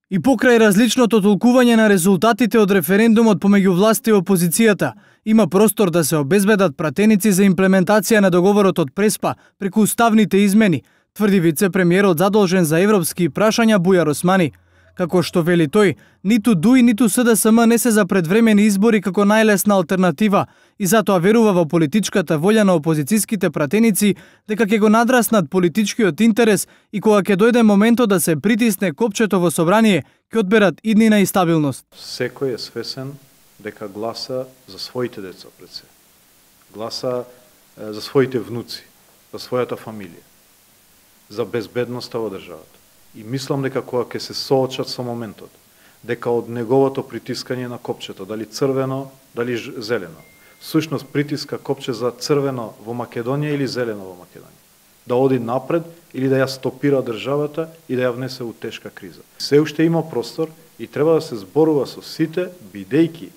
И покрај различното толкување на резултатите од референдумот помеѓу власт и опозицијата, има простор да се обезбедат пратеници за имплементација на договорот од Преспа преку уставните измени, тврди вице-премиерот задолжен за европски прашања Бујар Османи. Како што вели тој, ниту ДУИ, ниту СДСМ не се за предвремени избори како најлесна алтернатива и затоа верува во политичката волја на опозицијските пратеници дека ќе го надраснат политичкиот интерес и кога ќе дојде моментот да се притисне копчето во собрание, ќе одберат иднина и стабилност. Секој е свесен дека гласа за своите деца пред се. Гласа за своите внуци, за својата фамилија, за безбедноста во државата. И мислам дека кога ќе се соочат со моментот, дека од неговото притискање на копчето, дали црвено, дали зелено, всушност притиска копче за црвено во Македонија или зелено во Македонија, да оди напред или да ја стопира државата и да ја внесе у тешка криза. Се уште има простор и треба да се зборува со сите, бидејќи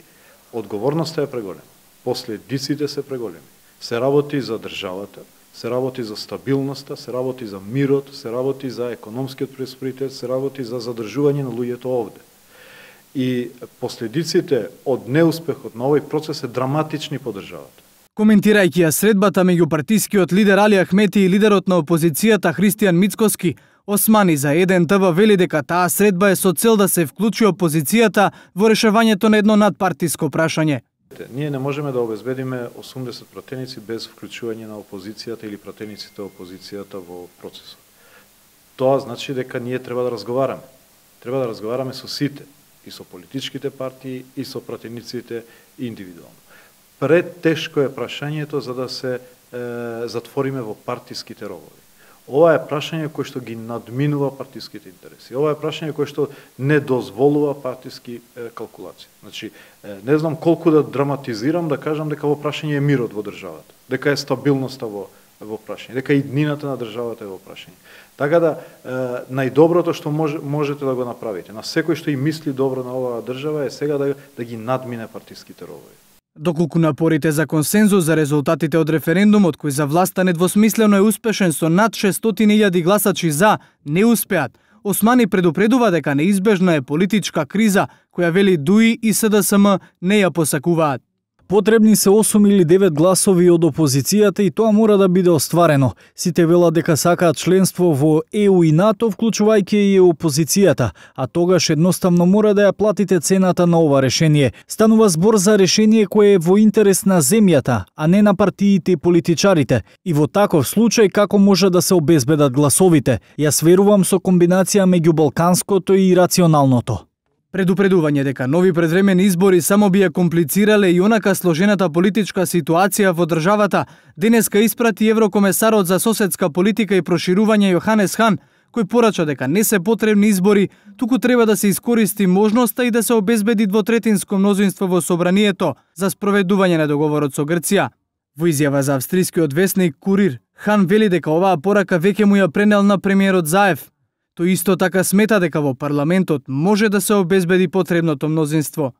одговорноста е преголема, последиците се преголеми. Се работи за државата, се работи за стабилноста, се работи за мирот, се работи за економскиот просперитет, се работи за задржување на луѓето овде. И последиците од неуспехот на овој процес се драматични по државата. Коментирајќи ја средбата меѓу партискиот лидер Али Ахмети и лидерот на опозицијата Христијан Мицкоски, Османи за Еден ТВ вели дека таа средба е со цел да се вклучи опозицијата во решавањето на едно надпартиско прашање. Ние не можеме да обезбедиме 80 пратеници без вклучување на опозицијата или пратениците опозицијата во процесот. Тоа значи дека ние треба да разговараме. Треба да разговараме со сите, и со политичките партии, и со пратениците индивидуално. Претешко е прашањето за да се затвориме во партиските ровови. Ова е прашање кое што ги надминува партиските интереси. Ова е прашање кое што не дозволува партиски калкулации. Значи, не знам колку да драматизирам да кажам дека во прашање е мирот во државата, дека е стабилноста во прашање, дека иднината на државата е во прашање. Така да, најдоброто што можете да го направите, на секој што и мисли добро на оваа држава е сега да ги надмине партиските ровови. Доколку напорите за консензус за резултатите од референдумот, кој за власта недвосмислено е успешен со над 600.000 гласачи за, не успеат, Османи предупредува дека неизбежна е политичка криза, која вели ДУИ и СДСМ не ја посакуваат. Потребни се 8 или 9 гласови од опозицијата и тоа мора да биде остварено. Сите велат дека сакаат членство во ЕУ и НАТО, вклучувајќи и опозицијата, а тогаш едноставно мора да ја платите цената на ова решение. Станува збор за решение кое е во интерес на земјата, а не на партиите и политичарите. И во таков случај како може да се обезбедат гласовите? Јас верувам со комбинација меѓу балканското и рационалното. Предупредување дека нови предвремени избори само би ја комплицирале и онака сложената политичка ситуација во државата, денеска испрати еврокомесарот за соседска политика и проширување Јоханес Хан, кој порача дека не се потребни избори, туку треба да се искористи можноста и да се обезбеди двотретинско мнозинство во собранието за спроведување на договорот со Грција. Во изјава за австрискиот весник Курир, Хан вели дека оваа порака веќе му ја пренел на премиерот Заев. Тој исто така смета дека во парламентот може да се обезбеди потребното мнозинство.